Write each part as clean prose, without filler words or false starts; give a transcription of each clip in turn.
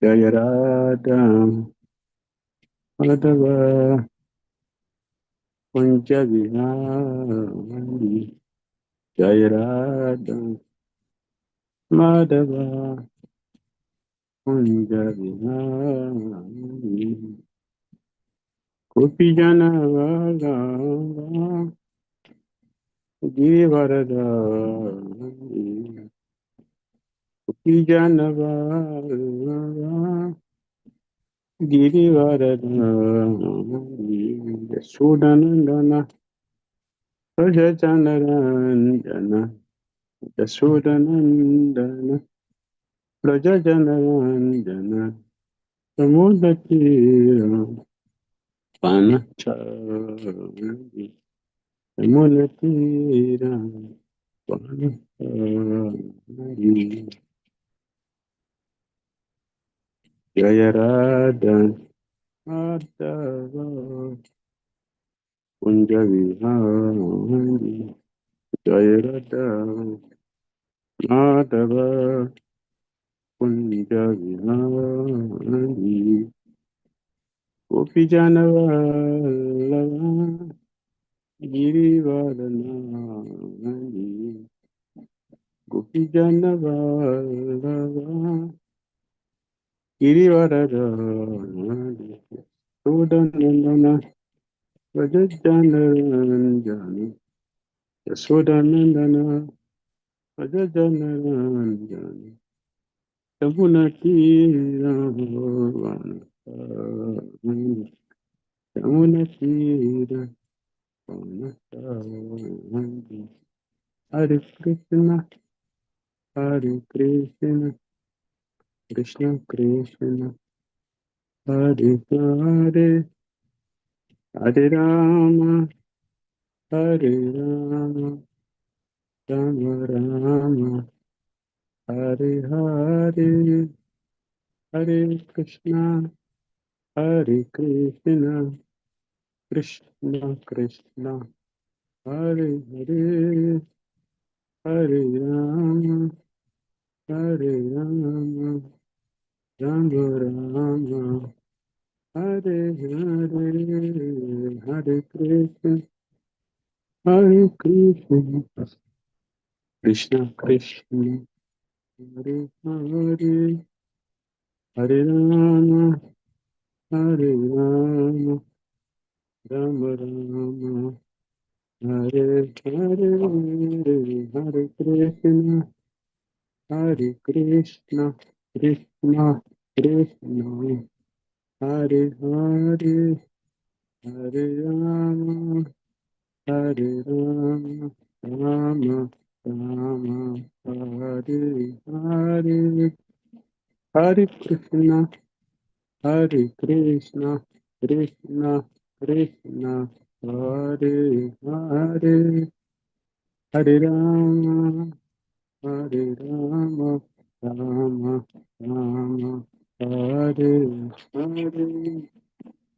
Jaya Radha Madhava Kunja Vihari. Jaya Radha Madhava Kunja Vihari. Gopi Jana Vallabha Giridharadhari. Gopi Jana Vallabha Giridharadhari. Yashodanandana Rajachandranjana Yashodanandana Rajachandranjana Samudhatira Panachari Samudhatira Panachari. Jaya Radha Madhava Kunja Vihari. Jaya Radha Madhava Kunja Vihari. Gopi Jana Vallabha Giridharadhari. Gopi Jana Vallabha Giridharadhari. Yashodanandana Rajachandranjana Yashodanandana Rajachandranjana Yamunatira Yamunatira Vanatari. Hare Krishna, Hare Krishna, Krishna Krishna, Hare Hare, Hare Rama, Hare Rama, Rama Rama, Hare Hare, Hare Krishna, Hare Krishna, Krishna Krishna, Hare Hare, Hare Rama, Hare Rama, Rama Rama, Hare Hare, Hare Krishna, Hare Krishna, Krishna Krishna, Hare Hare, Hare Rama, Hare Rama, Rama Rama, Hare Hare, Hare Krishna, Hare Krishna, Krishna Krishna, Hare Hare, Hare Rama, Hare Rama, Rama Rama, Hare Hare, Hare Krishna, Hare Krishna, Krishna Krishna, Hare Hare, Hare Rama, Hare Rama, Rama Rama, Hare Hare.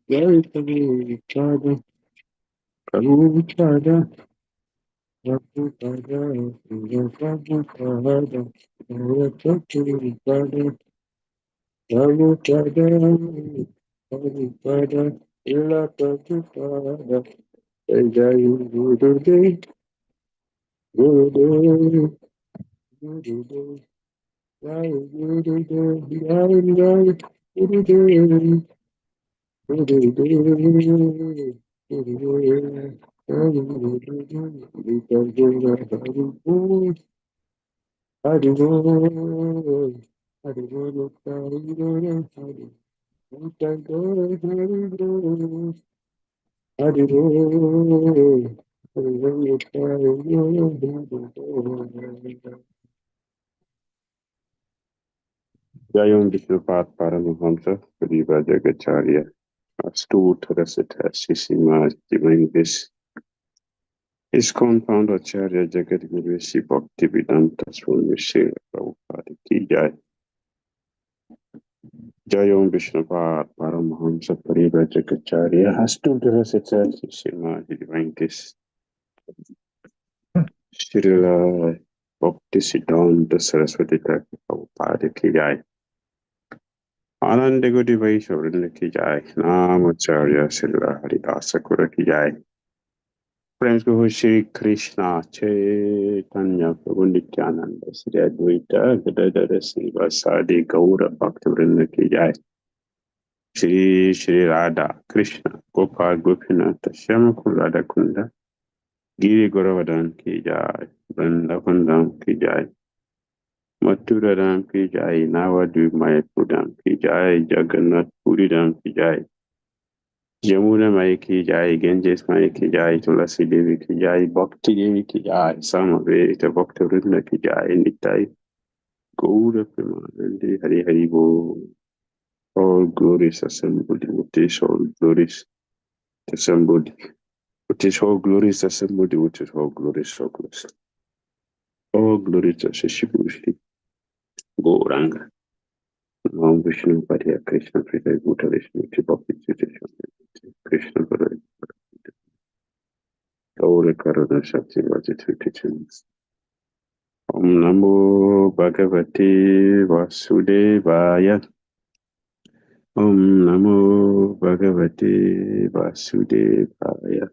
Jai Prabhupada, Prabhupada, Prabhupada, Prabhupada, Prabhupada, Prabhupada, Prabhupada, Ila Prabhupada, Jai Jai Gurudev, Gurudev, Gurudev, Jai Gurudev, Jai Jai Gurudev, Gurudev, Gurudev, Haribol, Haribol, Haribol, Haribol, Haribol, Jayam Vishnupat Paramahamsa, Pariva Jagacharya, astute recitation divine bliss. His compound Acharya Jagat Guru Sri Bhakti Vedanta Swami Srila Prabhupada Ki Jai. Jayam Vishnupat Paramahamsa Pariva Jagacharya, astute recitation divine bliss. Srila Bhakti Siddhanta Saraswati Thakur Prabhupada ki jai. Ananda Gudi Vaishnav ki jai. Namacharya Srila Haridas Thakur ki jai. Friends go Shri Krishna Chaitanya Prabhu Nityananda Sri Advaita Gadadara Srivasadi Gaura Bhaktivinoda ki jai. Shri Radha Krishna Gopal Gopinath Shyama Radha Kunda Giri Garavardhan ki jai. Vranda Kundam ki jai. Mathura Ram ki jai, Navadvip Mayapur Ram ki jai, Jagannath Puri Ram ki jai, Jamuna Mai ki jai, Ganges Mai ki jai, Tulasi Devi ki jai, Bhakti Devi ki jai, Samaveta Bhakta Vrinda ki jai, Nitai, Gaura Premanandi, Hari Hari Bo, all glories assembled, devotees, all glories assembled, devotees, all glories assembled, devotees, all glories, all glories. All glories to Shishibhushri, Gauranga. Om Vishnu Padya Krishna Prita Bhuta Vishnu Bhakti Dhira Krishna Padaya Gaura Karuna Shakti Vajit Om Namo Bhagavate Vasudevaya Om Namo Bhagavate Vasudevaya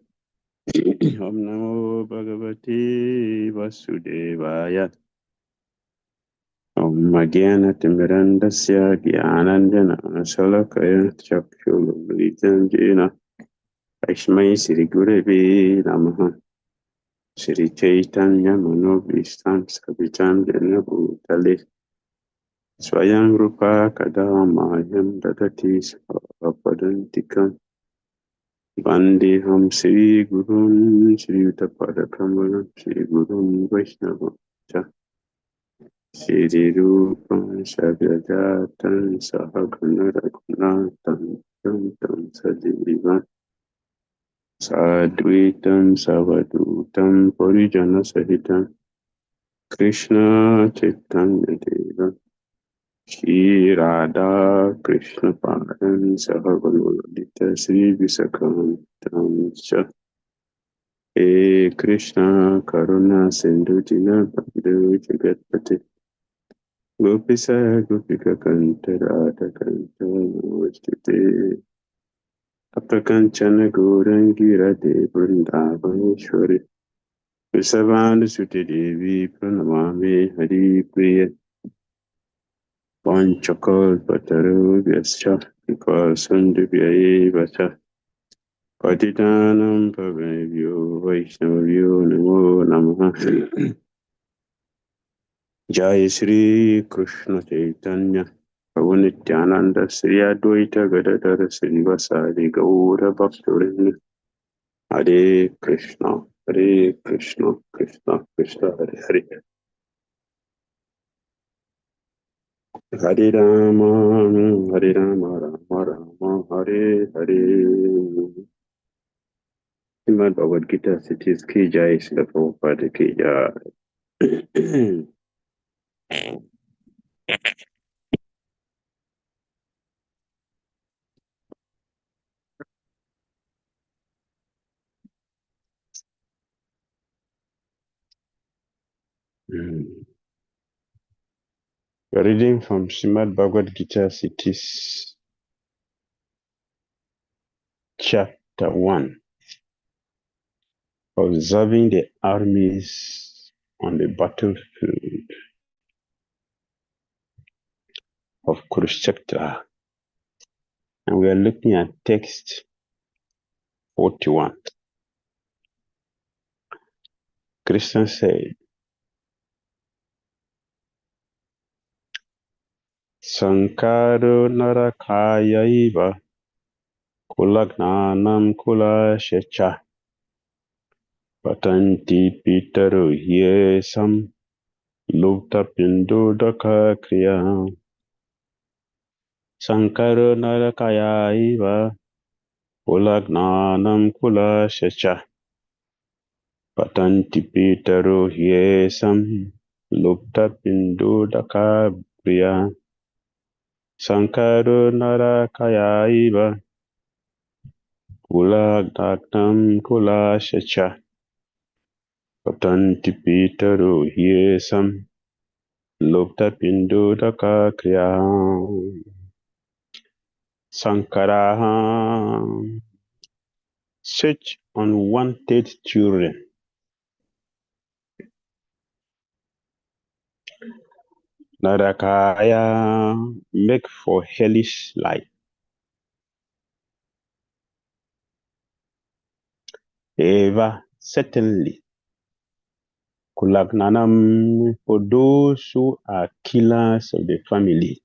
Om Namo Bhagavate Vasudevaya Om Magyana Timirandasya Gyananjana Salakaya Chakshululitanjena Vaishmai Sri Gurave Namaha Sri Chaitanya Manobhishtam Savitam Jana Bhutale Swayam Rupa Kadamayam Dadati Svapadantikam Vandeham Sri Gurun Sri Utapada Kamalam Sri Gurun Vaishnava Sri Rupam Savyajatan Sahagana Raghunathan Tam Tam Sadivan Sadvitam Savadutam Parijana Sahitam Krishna Chaitanya Deva Shri Radha Krishna Padan Sahavalodita Sri Visakantam Cha He Krishna Karuna Sindhu Dina Bandhu Jagatpati Gopisa Gopika Kanta Radha Kanta Namaste Aptakanchana Gaurangi Radhe Vrindavaneshwari Visavana Sute Devi Pranamami Hari Priya Panchakal Pataru Vyascha Vikasandhya Vacha Patitanam Pavevyo Vaishnavyo Namo Namaha Jai Shri Krishna Chaitanya Prabhu Nityananda Sri Advaita Gadadara Srivasadi Gaura Bhaktivinoda Hare Krishna Hare Krishna Krishna Krishna Hare Hare Hare Rama Hare Rama Rama Rama Hare Hare Srimad Bhagavad Gita cities ki jai Srila Prabhupada ki jai We're reading from Srimad Bhagavad Gita cities chapter 1, observing the armies on the battlefield of Kurukshetra. And we are looking at text 41. Krishna said, Sankaro narakayaiva kulagnanam kulashecha patanti pitaru hyesam lupta pindodaka kriya. Sankaro narakayaiva kulagnanam kulashecha patanti pitaru hyesam lupta pindodaka kriya. Sankaro narakayaiva kulagnanam kulashecha Patanti Pitaro Hiesam Lopta Pindodaka Kriya Sankara. Such unwanted children Narakaya make for hellish life. Eva, certainly. Kulagnanam for those who are killers of the family.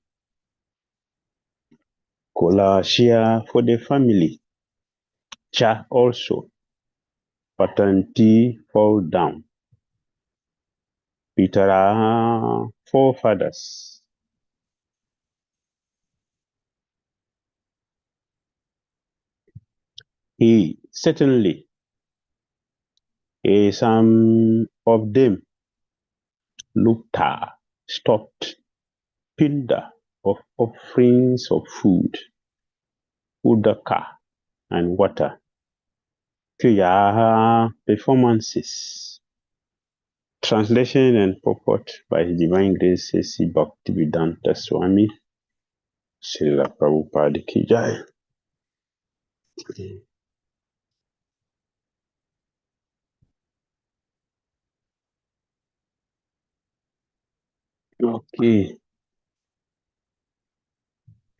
Kolashia for the family. Cha also. Patanti fall down. Pitara forefathers. He certainly some of them Lukta stopped Pilda of offerings of food, udaka and water. Kriya performances. Translation and purport by His Divine Grace C. Bhakti Dhira Swami, Srila Prabhupada Ki Jai. Okay.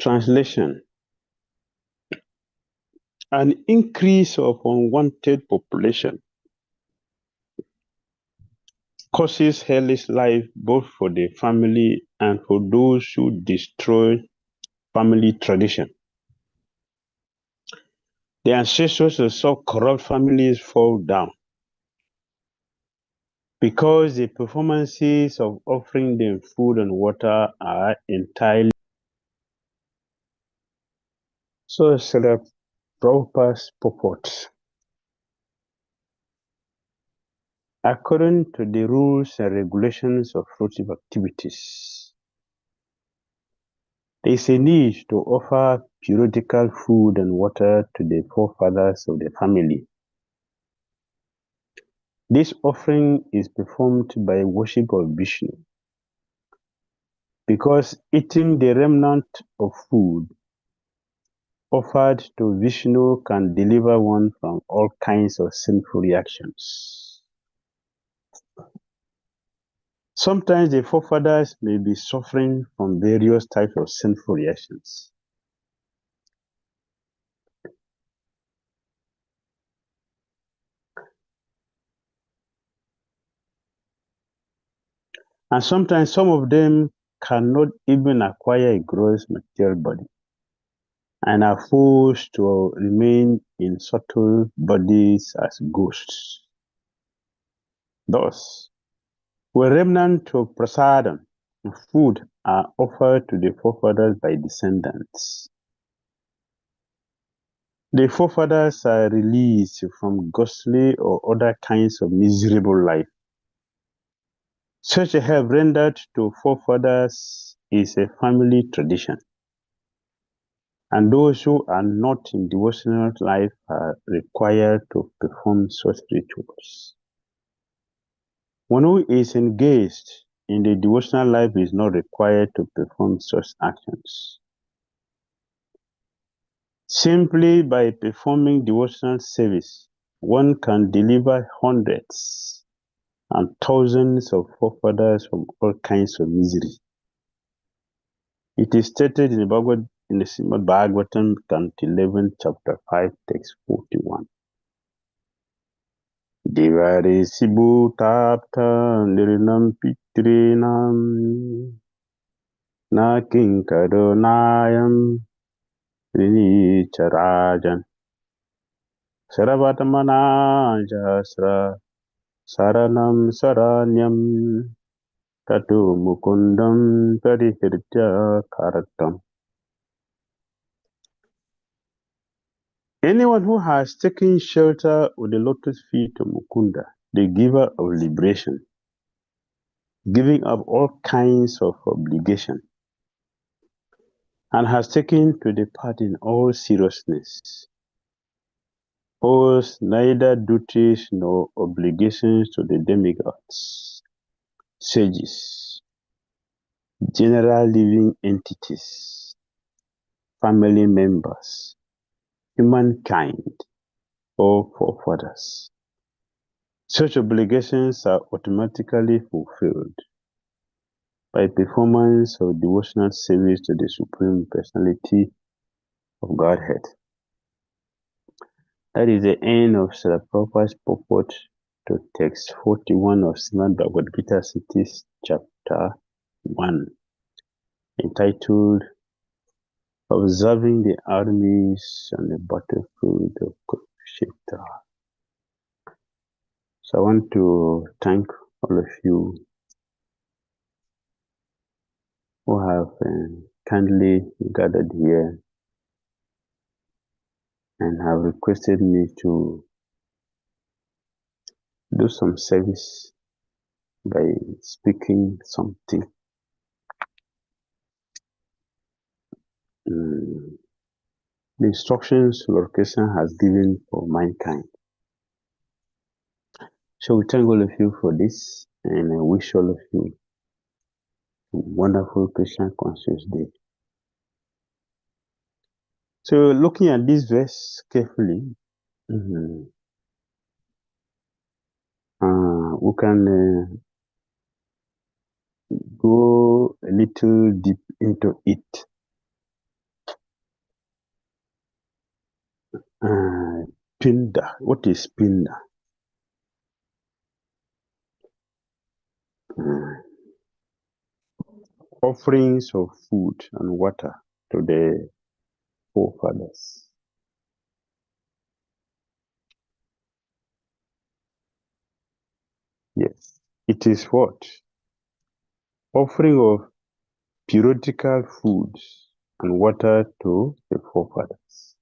Translation. An increase of unwanted population causes hellish life both for the family and for those who destroy family tradition. The ancestors saw corrupt families fall down because the performances of offering them food and water are entirely. So, Srila Prabhupada's purport. According to the rules and regulations of fruitive activities, there is a need to offer periodical food and water to the forefathers of the family. This offering is performed by worship of Vishnu, because eating the remnant of food offered to Vishnu can deliver one from all kinds of sinful reactions. Sometimes the forefathers may be suffering from various types of sinful reactions. And sometimes some of them cannot even acquire a gross material body and are forced to remain in subtle bodies as ghosts. Thus, when remnant of prasadam, food, are offered to the forefathers by descendants, the forefathers are released from ghostly or other kinds of miserable life. Such a help rendered to forefathers is a family tradition, and those who are not in devotional life are required to perform such rituals. One who is engaged in the devotional life is not required to perform such actions. Simply by performing devotional service, one can deliver hundreds and thousands of forefathers from all kinds of misery. It is stated in the Srimad Bhagavatam, Canto 11, Chapter 5, Text 41. Devaresi bhutapta nirinam pitrinam na kinkaronayam Charajan Saravatamana Jasra Saranam Saranyam Tatu Mukundam Parihirtya Karatam. Anyone who has taken shelter with the lotus feet of Mukunda, the giver of liberation, giving up all kinds of obligation, and has taken to the path in all seriousness, owes neither duties nor obligations to the demigods, sages, general living entities, family members, humankind, or forefathers. Such obligations are automatically fulfilled by performance of devotional service to the Supreme Personality of Godhead. That is the end of Srila Prabhupada's purport to text 41 of Srimad Bhagavad Gita Cities, chapter 1, entitled Observing the Armies on the Battlefield of Kurukshetra. So I want to thank all of you who have kindly gathered here and have requested me to do some service by speaking something. The instructions Lord Krishna has given for mankind. So we thank all of you for this, and I wish all of you a wonderful Krishna conscious day. So looking at this verse carefully, we can go a little deep into it. Pinda. What is Pinda? Offerings of food and water to the forefathers. Yes, it is what? Offering of periodical foods and water to the forefathers.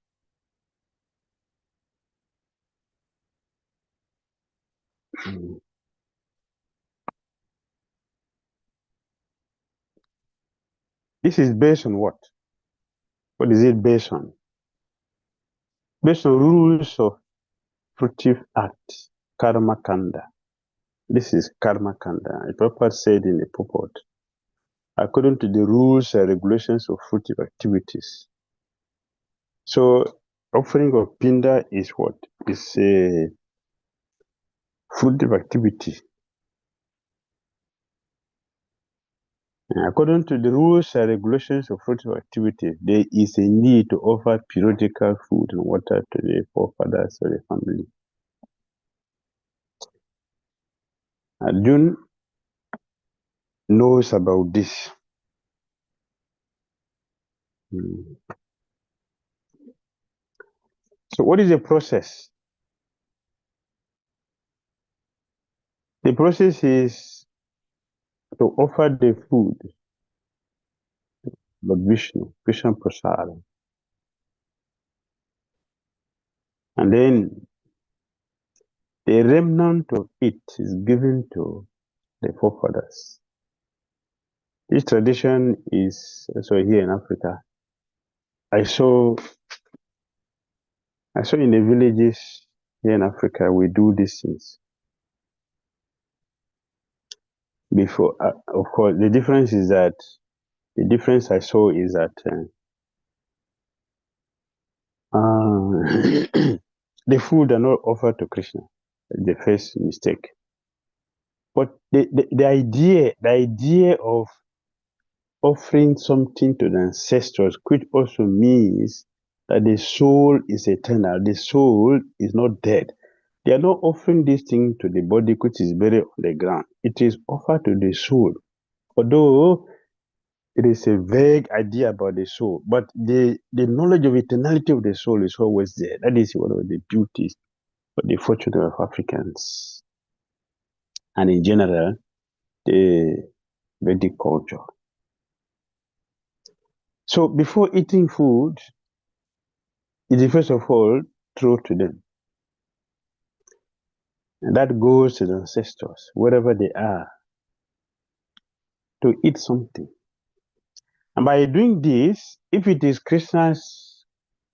This is based on what? What is it based on? Based on rules of fruitive acts, karma kanda. This is karma kanda. The Prabhupada said in the purport, according to the rules and regulations of fruitive activities. So, offering of pinda is what? It's a fruitive activity. And according to the rules and regulations of fruitive activity, there is a need to offer periodical food and water to the forefathers of the family. Arjun knows about this. So what is the process? The process is to offer the food, Lord Vishnu, Krishna Prasad. And then the remnant of it is given to the forefathers. This tradition is also here in Africa. I saw in the villages here in Africa, we do these things. Before, of course, the difference I saw is that the food are not offered to Krishna. The first mistake. But the idea of offering something to the ancestors, which also means that the soul is eternal, the soul is not dead. They are not offering this thing to the body which is buried on the ground. It is offered to the soul. Although it is a vague idea about the soul, but the knowledge of eternality of the soul is always there. That is one of the beauties of the fortune of Africans. And in general, the Vedic culture. So before eating food, it is first of all thrown to them. And that goes to the ancestors, wherever they are, to eat something. And by doing this, if it is Krishna's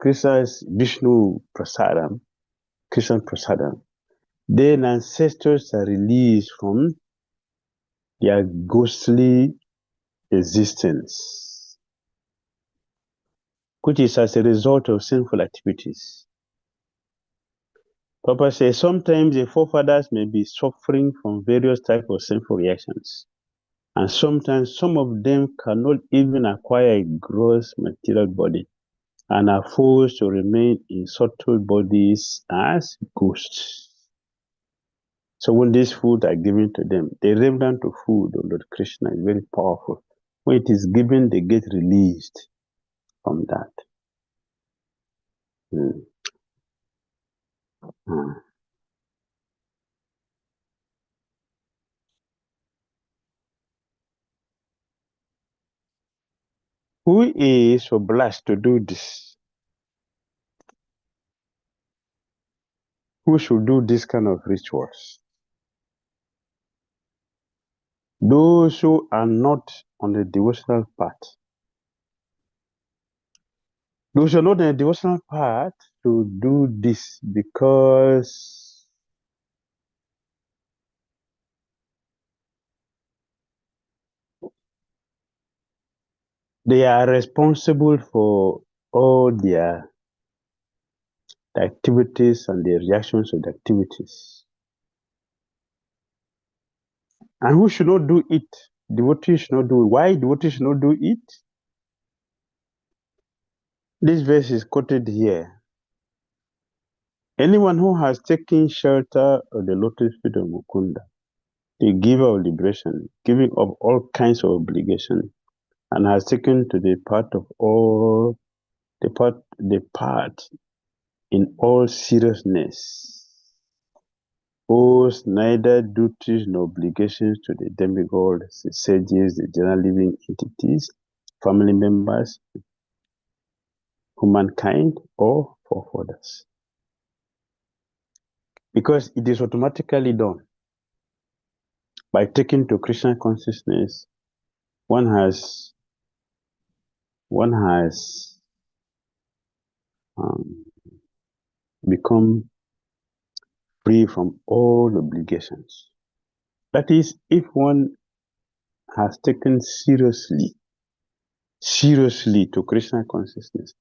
Vishnu Prasadam, Krishna Prasadam, then ancestors are released from their ghostly existence, which is as a result of sinful activities. Papa says sometimes the forefathers may be suffering from various types of sinful reactions, and sometimes some of them cannot even acquire a gross material body and are forced to remain in subtle bodies as ghosts. So when these food are given to them, the remnant of food of Lord Krishna is very powerful. When it is given, they get released from that. Mm. Mm. Who is obliged to do this? Who should do this kind of rituals? Those who are not on the devotional path. Those who are not on the devotional path to do this because they are responsible for all their activities and the reactions of the activities. And who should not do it? Devotees should not do it. Why devotees should not do it? This verse is quoted here. Anyone who has taken shelter of the lotus feet of Mukunda, the giver of liberation, giving up all kinds of obligation, and has taken to the part of all the part in all seriousness, owes neither duties nor obligations to the demigods, the sages, the general living entities, family members, humankind, or forefathers. Because it is automatically done. By taking to Krishna consciousness, one has um, become free from all obligations. That is, if one has taken seriously to Krishna consciousness,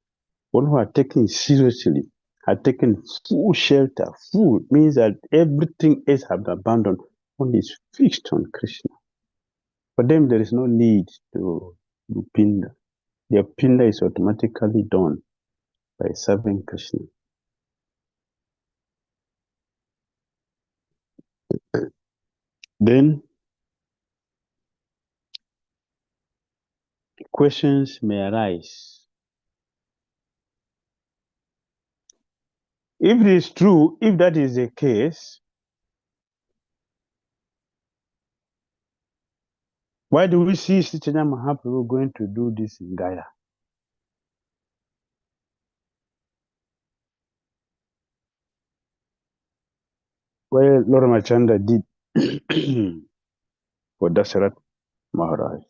one who has taken seriously, has taken full shelter. Full means that everything else has been abandoned. One is fixed on Krishna. For them, there is no need to do pinda. Their pinda is automatically done by serving Krishna. Then questions may arise. If it is true, if that is the case, why do we see Chaitanya Mahaprabhu going to do this in Gaya? Well, Lord Machanda did for Dasharat Maharaj.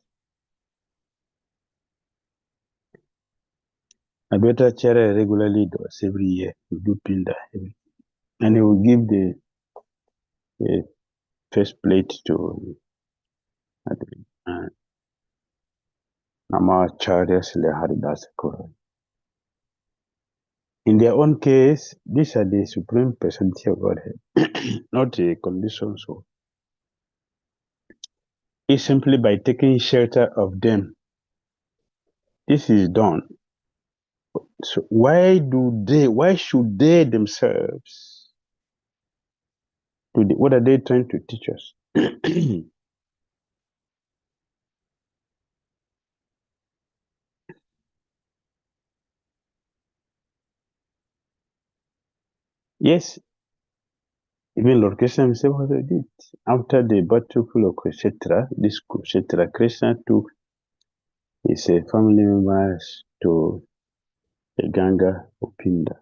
Abhyatacharya regularly does every year. He do Pinda. And he will give the first plate to Namacharya Haridas Kura. In their own case, these are the Supreme Personality of Godhead, not a condition. So it's simply by taking shelter of them. This is done. So why should they themselves what are they trying to teach us? Yes, even Lord Krishna himself also did. After the battlefield of Kurukshetra, this Kurukshetra, Krishna took his family members to the Ganga Upinda.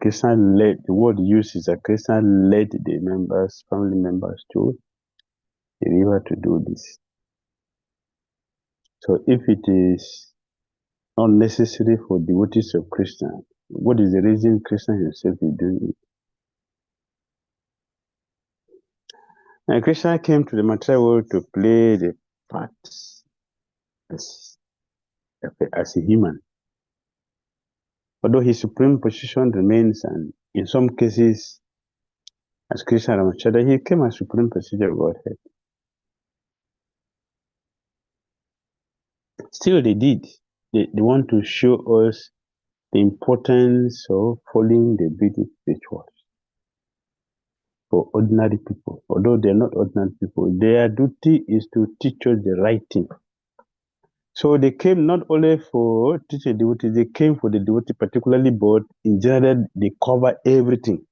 Krishna led, the word used is that Krishna led the family members to the river to do this. So if it is not necessary for devotees of Krishna, What is the reason Krishna himself is doing it? And Krishna came to the material world to play the part as, as a human. Although his supreme position remains, and in some cases, as Krishna Ramachandra, he came as supreme personality of Godhead. Still, they did. They want to show us the importance of following the Vedic rituals for ordinary people. Although they are not ordinary people, their duty is to teach us the right thing. So they came not only for teaching devotees, they came for the devotee particularly, but in general, they cover everything.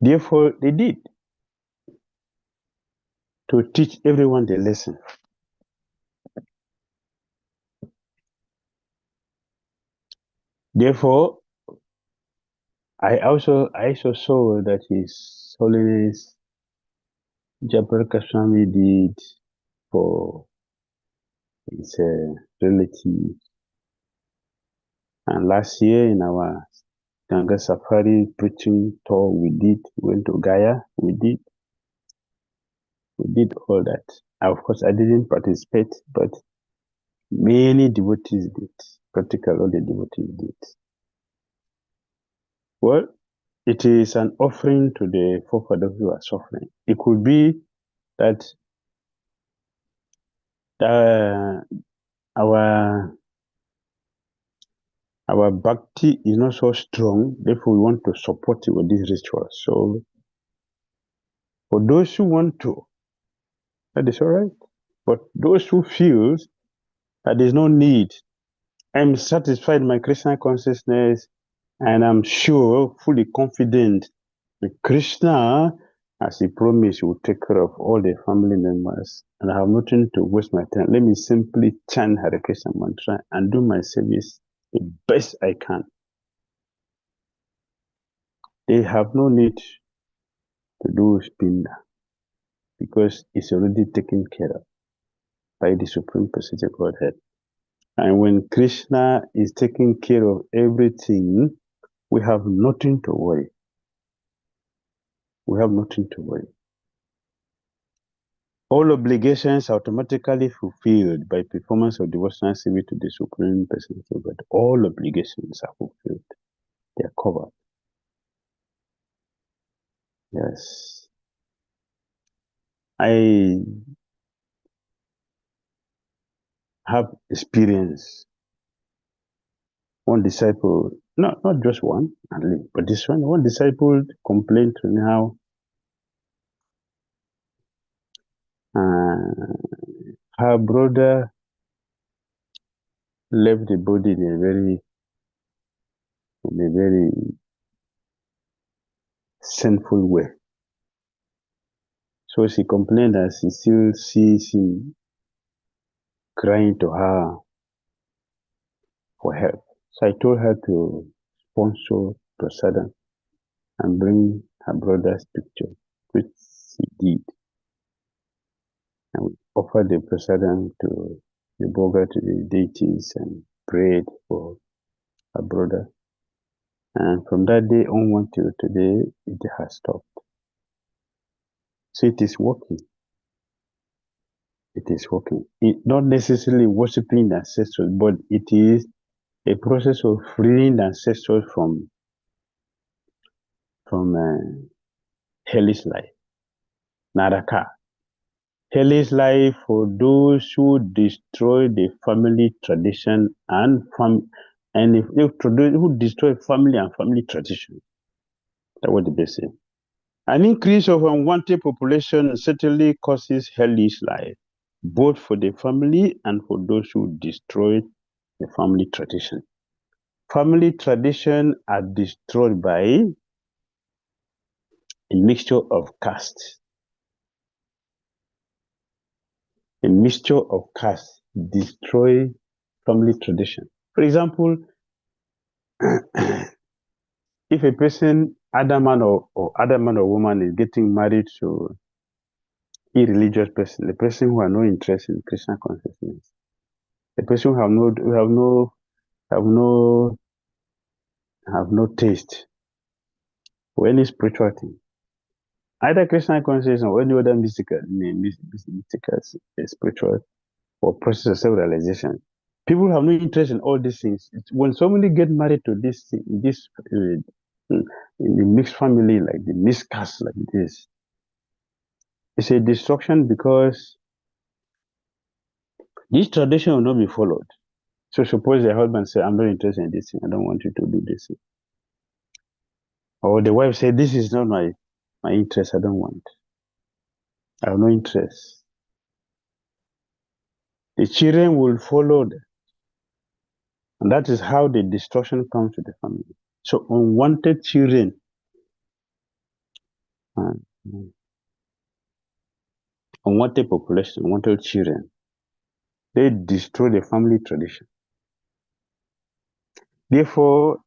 Therefore, they did to teach everyone the lesson. Therefore, I also saw that His Holiness Jabarka Swami did for his relative. And last year in our Ganga Safari preaching tour, we went to Gaya, we did all that. Of course, I didn't participate, but many devotees did. Practically all the devotees did. Well, it is an offering to the forefathers who are suffering. It could be that our bhakti is not so strong, therefore we want to support it with this ritual. So for those who want to, that is all right. But those who feel that there's no need, I'm satisfied in my Krishna consciousness, and I'm sure, fully confident that Krishna, as he promised, will take care of all the family members, and I have nothing to waste my time. Let me simply chant Hare Krishna mantra and do my service the best I can. They have no need to do spinda because it's already taken care of by the Supreme Personality of Godhead. And when Krishna is taking care of everything, we have nothing to worry. We have nothing to worry. All obligations automatically fulfilled by performance of devotional service to the Supreme Personality of God. All obligations are fulfilled. They are covered. Yes. I have experienced one disciple, not just one, but this one disciple complained to me how her brother left the body in a very sinful way. So she complained that she still sees him crying to her for help. So I told her to sponsor prasadam and bring her brother's picture, which she did. And we offered the prasadam to the boga, to the deities, and prayed for her brother. And from that day onward till today, it has stopped. So it is working. It is working. Not necessarily worshiping the ancestors, but it is a process of freeing the ancestors from hellish life. Naraka. Hellish life for those who destroy the family tradition and who destroy family and family tradition. That's what they say. An increase of unwanted population certainly causes hellish life, both for the family and for those who destroy the family tradition. Family tradition are destroyed by a mixture of caste. A mixture of caste destroy family tradition. For example, if a person, other man or woman, is getting married to a irreligious person, the person who has no interest in Krishna consciousness, the person who have no have no taste for any spiritual thing, either Krishna consciousness or any other mystical, spiritual or process of self-realization. People have no interest in all these things. When somebody get married to this in the mixed family, like the mixed caste like this, it's a destruction because this tradition will not be followed. So suppose the husband say, I'm not interested in this thing, I don't want you to do this thing. Or the wife say, this is not my interest, I don't want. I have no interest. The children will follow them. And that is how the destruction comes to the family. So unwanted children, uh, unwanted population, unwanted children, they destroy the family tradition. Therefore,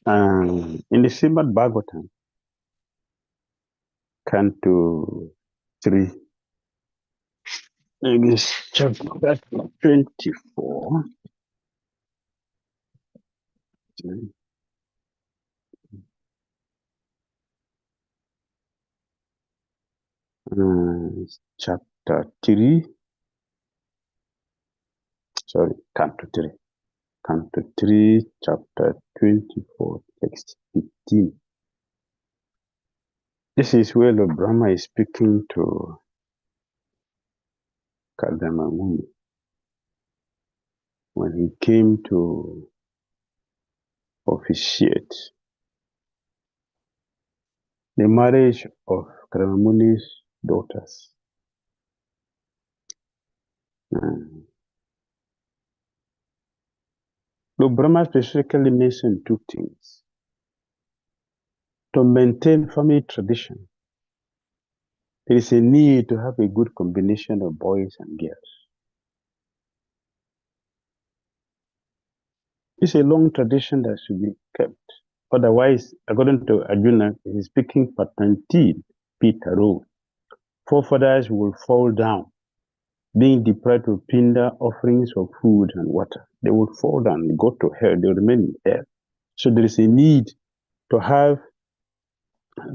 in the Srimad Bhagavatam, Canto 3, chapter 24, chapter 3, sorry, Canto 3. Canto 3, chapter 24, text 15. This is where Lord Brahma is speaking to Kardama Muni when he came to officiate the marriage of Kardama Muni's daughters. Lord Brahma specifically mentioned two things. To maintain family tradition, there is a need to have a good combination of boys and girls. It's a long tradition that should be kept. Otherwise, according to Arjuna, he is speaking patanti pitaro. Forefathers will fall down, being deprived of pinda offerings of food and water. They will fall down and go to hell. They will remain in hell. So there is a need to have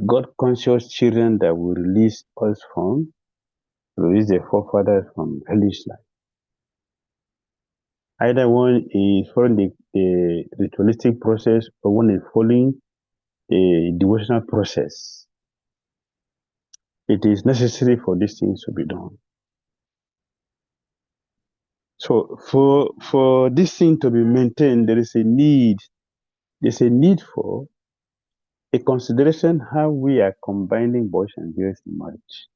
God-conscious children that will release the forefathers from hellish life. Either one is following the ritualistic process or one is following a devotional process. It is necessary for these things to be done. So for this thing to be maintained, there is a need. There's a need for a consideration how we are combining boys and girls in marriage.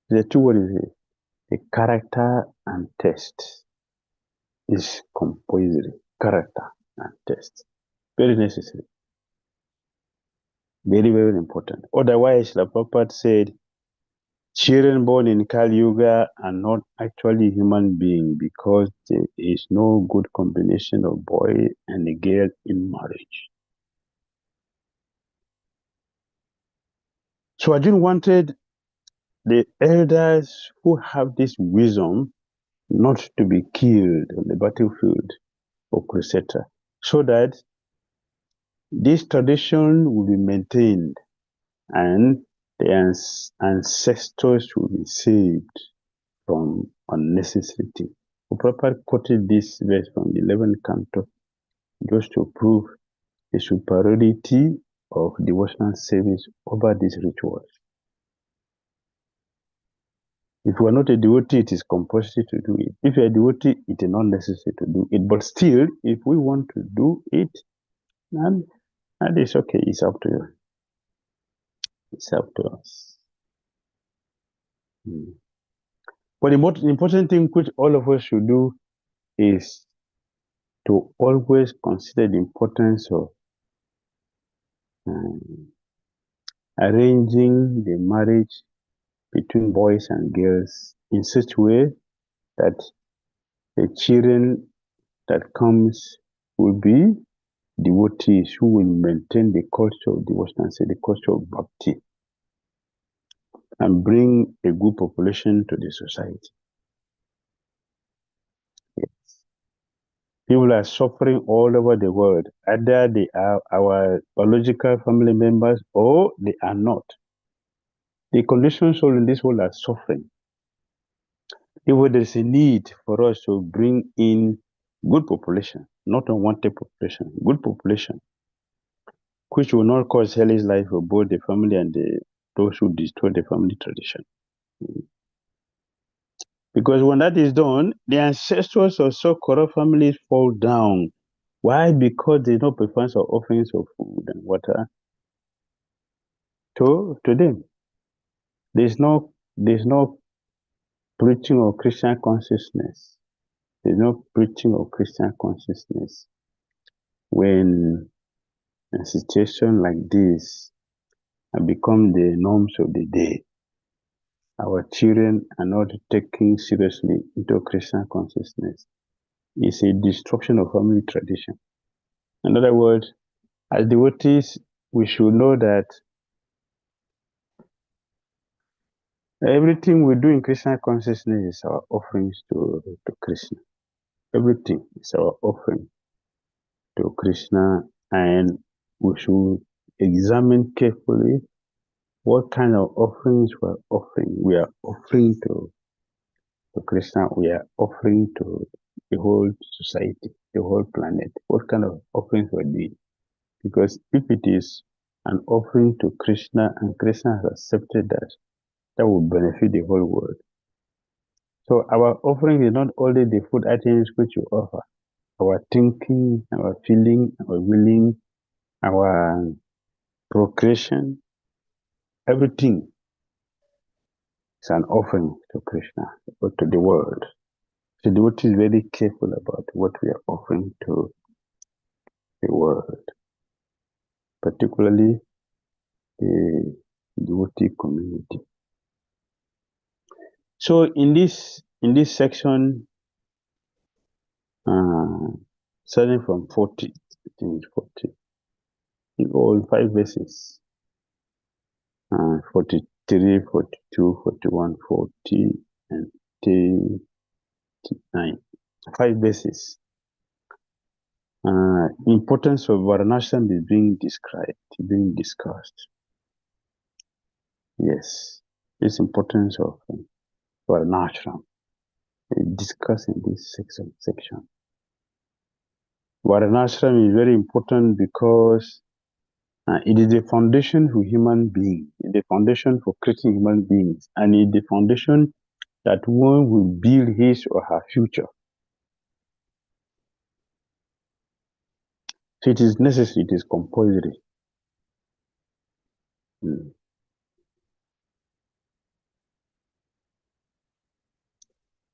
The two words is the character and taste is compulsory. Character and taste. Very necessary. Very, very important. Otherwise, the Prabhupada said, children born in Kali Yuga are not actually human beings because there is no good combination of boy and a girl in marriage. So Arjuna wanted the elders who have this wisdom not to be killed on the battlefield or crusader, so that this tradition will be maintained and the ancestors will be saved from unnecessary things. Prabhupada quoted this verse from the 11th canto just to prove the superiority of devotional service over these rituals. If you are not a devotee, it is compulsory to do it. If you are a devotee, it is not necessary to do it. But still, if we want to do it, then that is okay. It's up to you. It's up to us. But the most important thing which all of us should do is to always consider the importance of arranging the marriage between boys and girls in such a way that the children that comes will be devotees who will maintain the culture of devotion, the culture of bhakti, and bring a good population to the society. Yes. People are suffering all over the world. Either they are our biological family members or they are not. The conditioned soul in this world are suffering. If there is a need for us to bring in good population, not unwanted population, good population, which will not cause hellish life for both the family and those who destroy the family tradition. Because when that is done, the ancestors of so corrupt families fall down. Why? Because there is no preference of offerings of food and water to them. There's no preaching of Christian consciousness. There's no preaching of Christian consciousness. When a situation like this has become the norms of the day, our children are not taken seriously into Christian consciousness. It's a destruction of family tradition. In other words, as devotees, we should know that everything we do in Christian consciousness is our offerings to Krishna. Everything is our offering to Krishna, and we should examine carefully what kind of offerings we're offering. We are offering to Krishna, we are offering to the whole society, the whole planet. What kind of offerings we're doing? Because if it is an offering to Krishna and Krishna has accepted that will benefit the whole world. So our offering is not only the food items which you offer, our thinking, our feeling, our willing, our procreation, everything is an offering to Krishna or to the world. So the devotee is very careful about what we are offering to the world, particularly the devotee community. So in this section, starting from 40, I think 40, all 5 verses, 43, 42, 41, 40, and 39. 5 verses. Importance of Varanashram is being described, being discussed. Yes, this importance of Varanashram is discussed in this section. Varanashram is very important because it is the foundation for human beings, the foundation for creating human beings, and it is the foundation that one will build his or her future. So it is necessary, it is compulsory.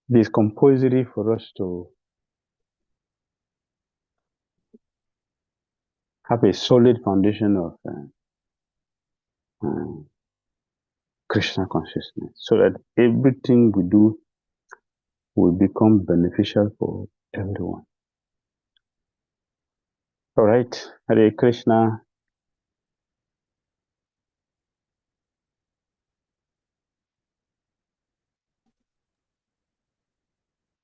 It is compulsory for us to have a solid foundation of Krishna consciousness, so that everything we do will become beneficial for everyone. All right, Hare Krishna.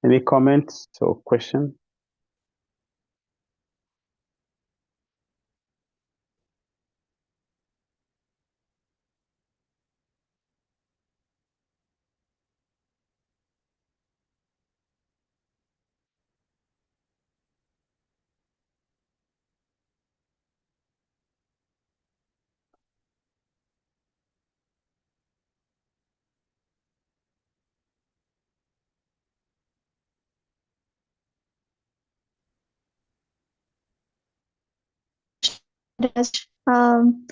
Any comments or questions?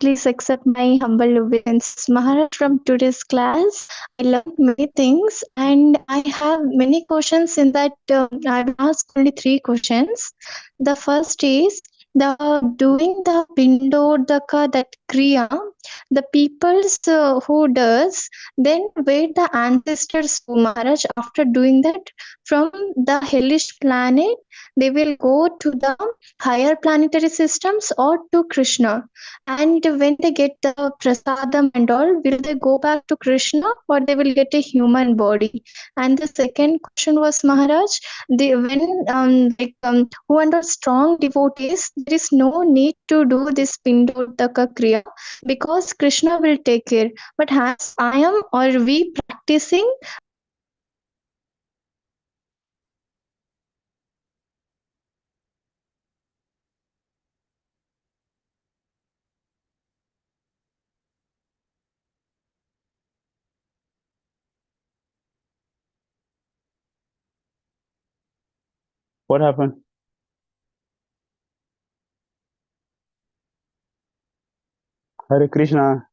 Please accept my humble obeisance. Maharaj, from today's class, I learned many things and I have many questions in that. I've asked only 3 questions. The first is, the doing the Pindodaka, that Kriya, the peoples who does, then where the ancestors go, Maharaj, after doing that, from the hellish planet, they will go to the higher planetary systems or to Krishna. And when they get the prasadam and all, will they go back to Krishna or they will get a human body? And the second question was, Maharaj, who under strong devotees, there is no need to do this pindodaka kriya because Krishna will take care. But as I am or we practicing, What happened? Hare Krishna.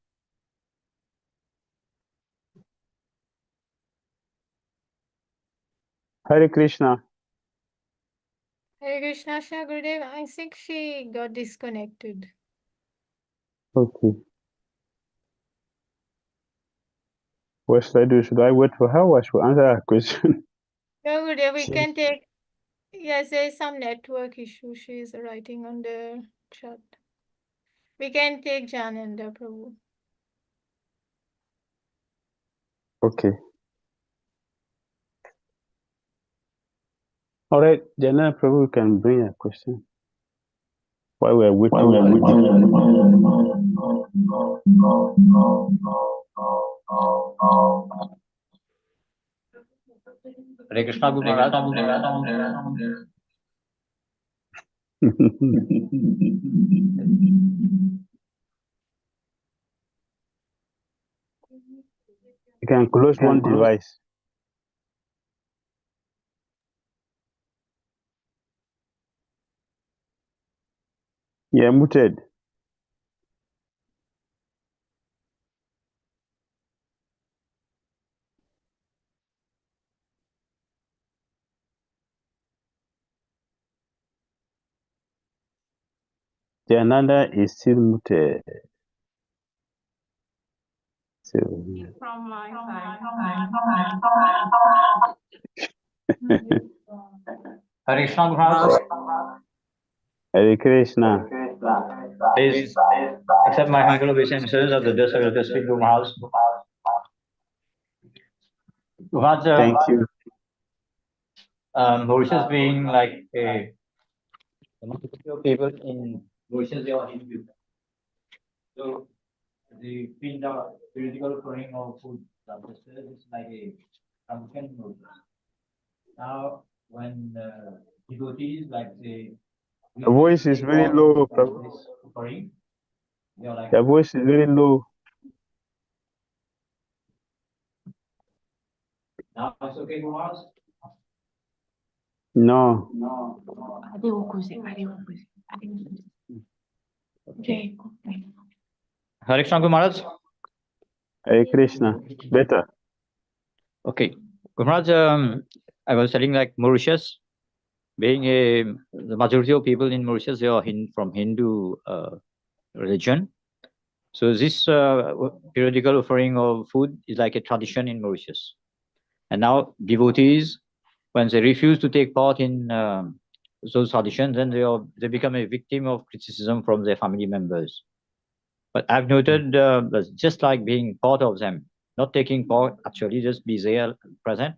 Hare Krishna. Hare Krishna, Shri Gurudev. I think she got disconnected. Okay. What should I do? Should I wait for her or should I answer her question? No, Gurudev, we She- can take. Yes, there is some network issue. She is writing on the chat. We can take Jananda Prabhu. Okay. All right. Jana Prabhu can bring a question. While we're waiting. Hare Krishna Guru Maharaj. You can close one device. Yeah, muted. Jananda is still muted. So, From my Hare Krishna Guru Maharaj. Hare Krishna. Please accept my humble obeisances of the disciple Guru Maharaj. Guru Maharaj, Thank you. Mauritius being like a the majority of people in Mauritius, they are Hindu. So the periodical offering of food is like a tradition in Mauritius. Now, when devotees like the The voice is very low, Prabhu. this offering, they are like The voice is very low. now it's okay, Guru Maharaj? No. Hare Krishna Guru Maharaj. Hare Krishna. Better. Okay. Guru Maharaj, I was telling like Mauritius, being the majority of people in Mauritius, they are from Hindu religion. So this periodical offering of food is like a tradition in Mauritius. And now devotees, when they refuse to take part in those traditions, then they become a victim of criticism from their family members. But I've noted that just like being part of them, not taking part, actually just be there present,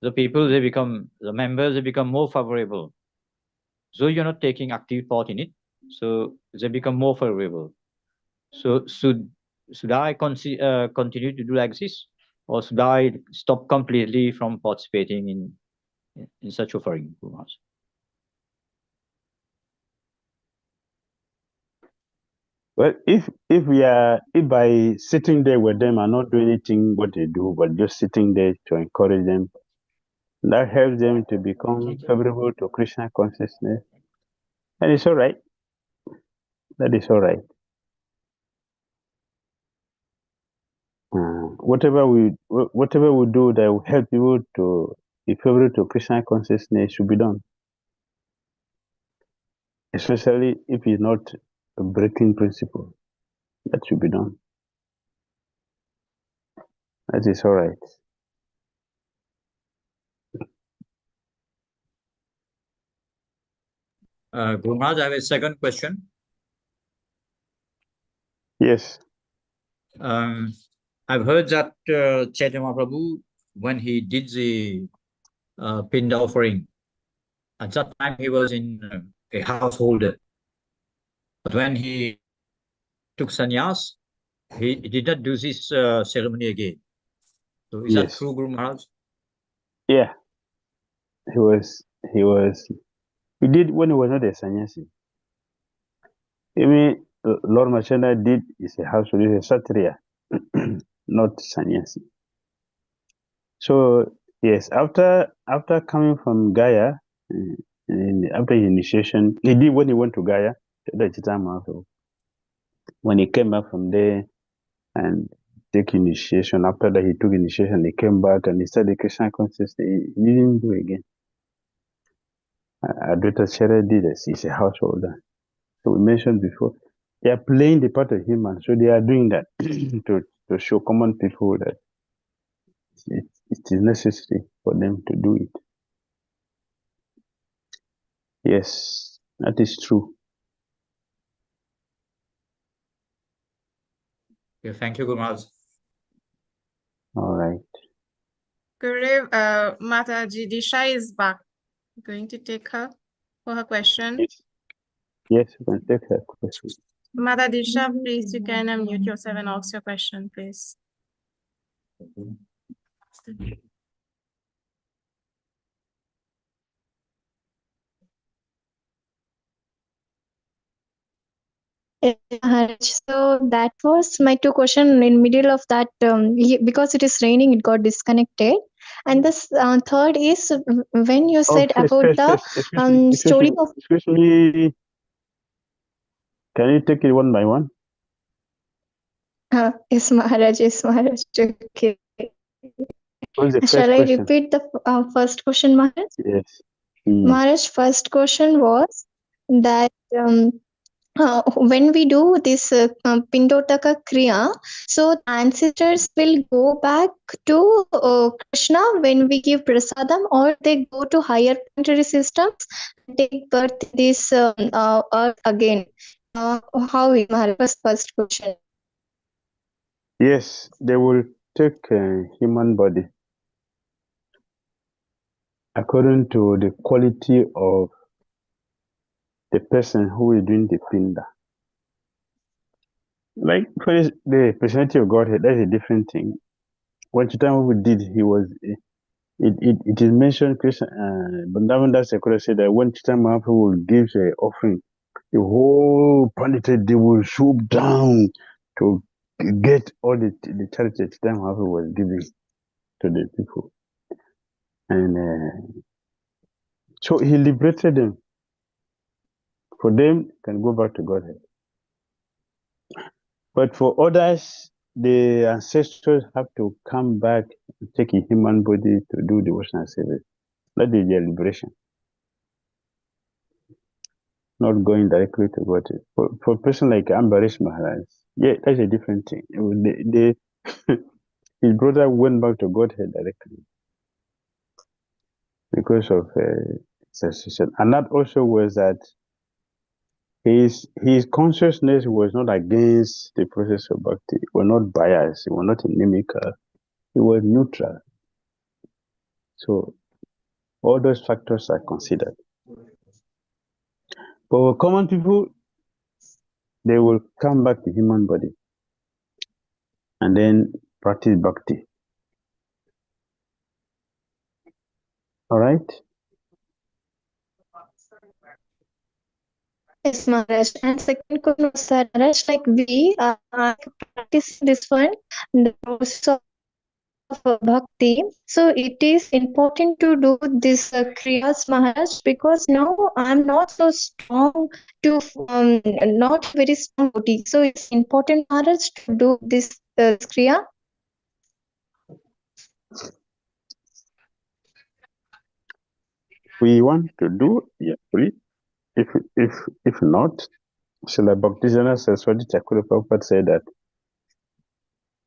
the people, the members, they become more favorable. So you're not taking active part in it, so they become more favorable. So should I continue to do like this, or should I stop completely from participating in such offering? Well, if by sitting there with them and not doing anything what they do, but just sitting there to encourage them, that helps them to become favorable to Krishna consciousness, and it's all right. That is all right. Whatever we do that will help people to be favorable to Krishna consciousness should be done, especially if it's not a breaking principle. That should be done. That is all right. Guru Maharaj, I have a second question. Yes. I've heard that Chaitanya Mahaprabhu, when he did the Pinda offering, at that time he was in a householder. But when he took sannyas, he did not do this ceremony again. So is that true, Guru Maharaj? Yeah. He did when he was not a sannyasi. Even Lord Machanda did is a household, is a Satriya, not sannyasi. So yes, after coming from Gaya, after his initiation, he did when he went to Gaya, when he came back from there and take initiation. After that, he took initiation. He came back and he started Krishna consciousness. He didn't do again. Advaita Chere did this. He's a householder. So we mentioned before, they are playing the part of human. So they are doing that to show common people that it is necessary for them to do it. Yes, that is true. Okay, thank you, Guru Maharaj. All right. Gurudev, Mataji Disha is back. Going to take her for her question. Yes, you can take her question. Mata Disha, please, you can unmute yourself and ask your question, please. Maharaj. So that was my two question in middle of that. Because it is raining, it got disconnected. And this third is when you said about the story of. Excuse me. Can you take it one by one? Yes, Maharaj. Yes, Maharaj. Okay. What is the Shall first I question? repeat the first question, Maharaj? Yes. Maharaj, first question was that when we do this Pindotaka Kriya, so ancestors will go back to Krishna when we give prasadam, or they go to higher planetary systems and take birth in this earth again. How is Maharaj? First question. Yes, they will take a human body according to the quality of the person who is doing the pinda. Like for the personality of Godhead, that's a different thing. What Chaitanya did, he was it is mentioned. Krishna, Vrindavan Sakura said that when Chaitanya Mahaprabhu gives an offering, the whole planetary they will swoop down to get all the charity that Chaitanya Mahaprabhu was giving to the people, and so he liberated them. For them, can go back to Godhead. But for others, the ancestors have to come back and take a human body to do devotional service. That is their liberation. Not going directly to Godhead. For a person like Ambarish Maharaj, yeah, that's a different thing. His brother went back to Godhead directly because of cessation. And that also was that his consciousness was not against the process of bhakti. He was not biased. He was not inimical. He was neutral. So all those factors are considered. But for common people, they will come back to human body and then practice bhakti. All right? Yes, Maharaj. And second question was that, Maharaj, like we practice this one, the process of bhakti. So it is important to do this kriyas, Maharaj, because now I'm not so strong to, not very strong devotee. So it's important, Maharaj, to do this kriya. We want to do, yeah, please. If not, So like Bhakti Dhira Saraswati Thakur Prabhupada said that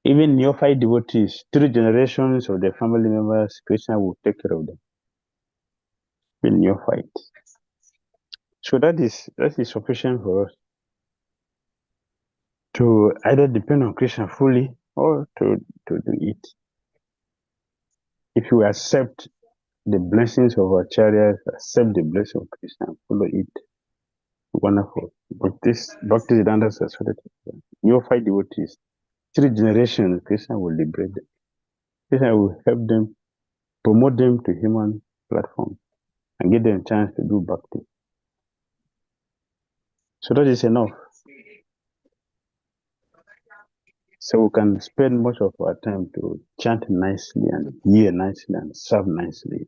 even neophyte devotees, 3 generations of their family members, Krishna will take care of them. Even neophyte. So that is sufficient for us to either depend on Krishna fully or to do it. If you accept the blessings of our chariots, accept the blessing of Krishna, follow it. Wonderful. But this Bhakti Dhira Saraswati, neophyte devotees, 3 generations, Krishna will liberate them. Krishna will help them, promote them to human platform, and give them a chance to do bhakti. So that is enough. So we can spend much of our time to chant nicely and hear nicely and serve nicely.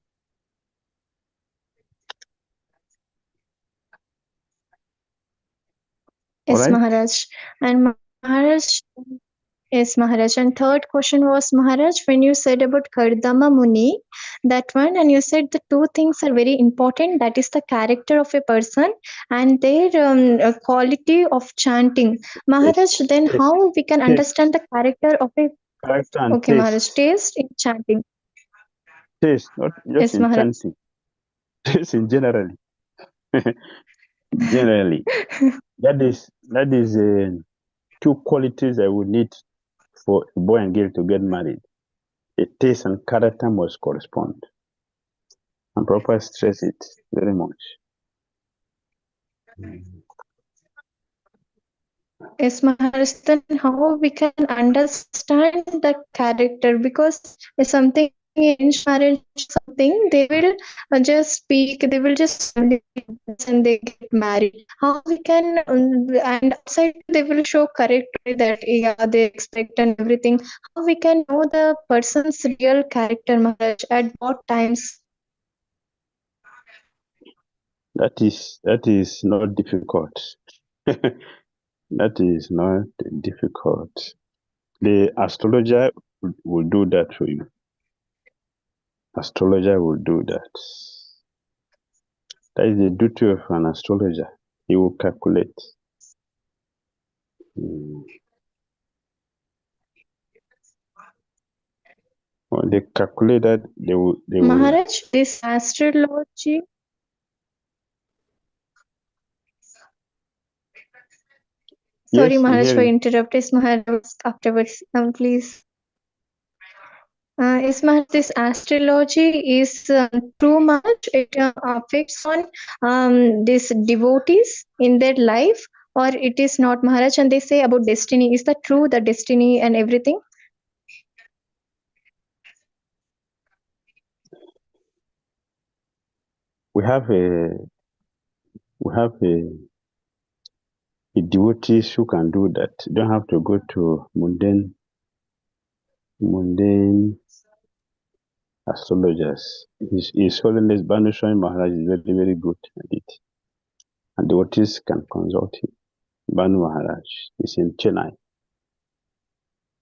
Yes, Alright? Maharaj. And Maharaj, yes, Maharaj. And third question was, Maharaj, when you said about Kardama Muni, that one, and you said the 2 things are very important. That is the character of a person and their quality of chanting. Maharaj, then Taste. how we can Taste. understand the character of a... Character and Okay, Maharaj. taste. Taste in chanting. Taste, not just Yes, in Maharaj. chanting. Taste in generally. Generally. That is 2 qualities I would need for a boy and girl to get married. A taste and character must correspond. And proper stress it very much. Yes, Maharaj, then how we can understand the character? Because if something in marriage, something they will just speak, they will just and they get married. How we can and outside they will show character that yeah they expect and everything. How we can know the person's real character, Maharaj? At what times? That is not difficult. That is not difficult. The astrologer will do that for you. Astrologer will do that. That is the duty of an astrologer. He will calculate. When they calculate that, they will. Maharaj, this astrology. Sorry, Yes, Maharaj, for hearing. interrupting. Maharaj, afterwards, please. Yes, Maharaj, this astrology is true, Maharaj. It affects on these devotees in their life, or it is not, Maharaj. And they say about destiny. Is that true? The destiny and everything. We have a devotees who can do that. You don't have to go to mundane astrologers. His Holiness Banu Swami Maharaj is very, very good at it. And devotees can consult him. Banu Maharaj is in Chennai.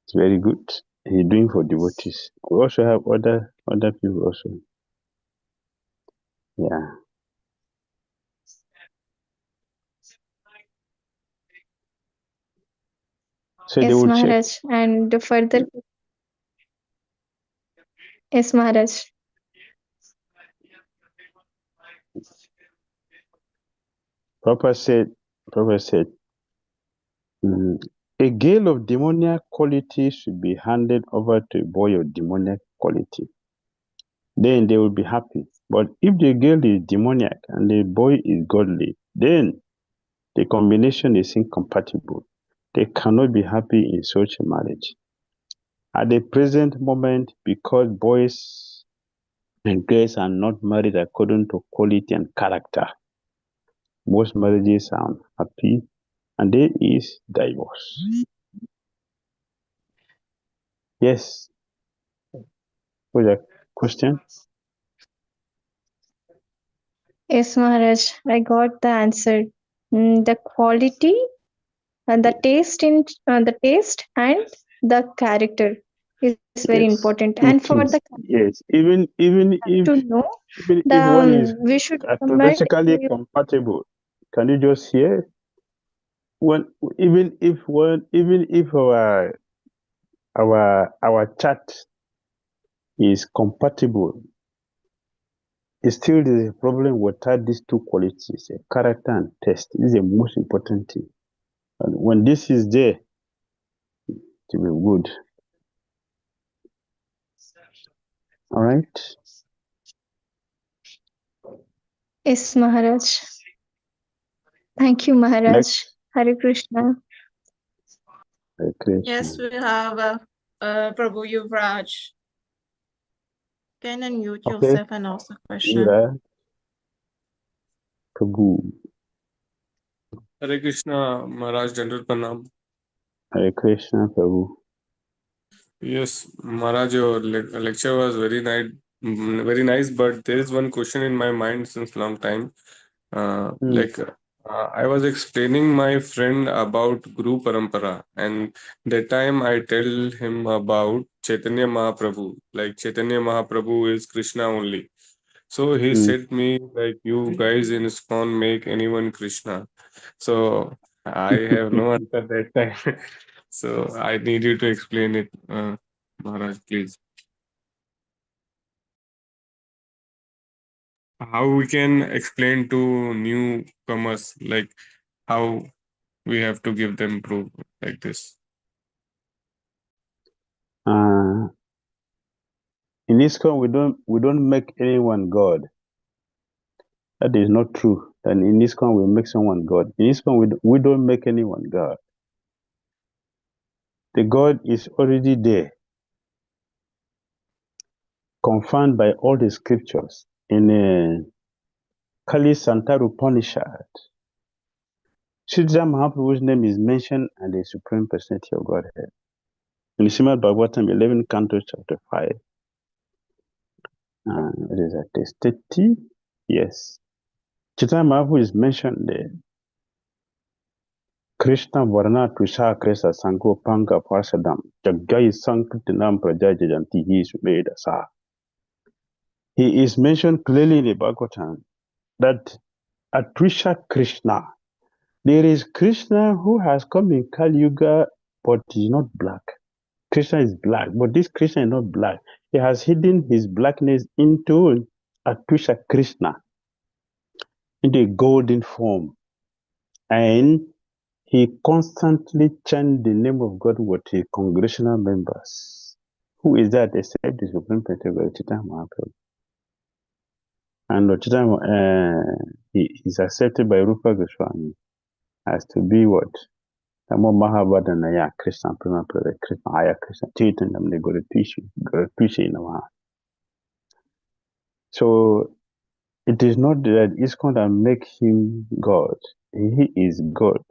It's very good. He's doing for devotees. We also have other people also. Yeah. So they Yes, will check. Maharaj. And further. Yes, Maharaj. Prabhupada said, a girl of demoniac quality should be handed over to a boy of demoniac quality. Then they will be happy. But if the girl is demoniac and the boy is godly, then the combination is incompatible. They cannot be happy in such a marriage. At the present moment, because boys and girls are not married according to quality and character, most marriages are unhappy and there is divorce. Yes. What's the question? Yes, Maharaj. I got the answer. The quality, the taste and the character is very important. And for the yes, even if to know if one is we should astrologically compatible, can you just hear? even if our chat is compatible, it's still there's a problem without these two qualities, character and taste. This is the most important thing. And when this is there, it will be good. All right. Yes, Maharaj. Thank you, Maharaj. Next. Hare Krishna. Hare Krishna. Yes, we have Prabhu Yuvraj. Can unmute Okay. yourself and ask a question. Dhira, Prabhu. Hare Krishna, Maharaj, General Pranam. Hare Krishna, Prabhu. Yes, Maharaj, your lecture was very nice. But there is one question in my mind since long time. I was explaining my friend about Guru Parampara, and that time I tell him about Chaitanya Mahaprabhu. Like Chaitanya Mahaprabhu is Krishna only. So he said me like, you guys in ISKCON make anyone Krishna. So I have no answer that time. So I need you to explain it, Maharaj, please. How we can explain to newcomers, like how we have to give them proof like this. In ISKCON, we don't make anyone God. That is not true. And in ISKCON, we make someone God. In ISKCON, we don't make anyone God. The God is already there, confirmed by all the scriptures. In Kali Santaru Upanishad, Sridhar Mahaprabhu's name is mentioned and the Supreme Personality of Godhead. In the Srimad Bhagavatam 11 Canto chapter 5, it is attested. Yes. Chaitanya Mahaprabhu is mentioned there. Krishna Varna Tusha Kresa Sanko Panga Parsadam Jagai Sankritinam Prajajanti he is made asa. He is mentioned clearly in the Bhagavatam that Atrisha Krishna. There is Krishna who has come in Kali Yuga, but he's not black. Krishna is black, but this Krishna is not black. He has hidden his blackness into Atrisha Krishna, into a golden form. And he constantly chants the name of God with his congregational members. Who is that except the Supreme Pentecostal Chaitanya Mahaprabhu? And he is accepted by Rupa Goswami as to be what? Namo Mahabhadanaya Krishna Prema Prada Krishna Aya Krishna Chaitanya Gore Pishi Namaha. So it is not that it's going to make him God. He is God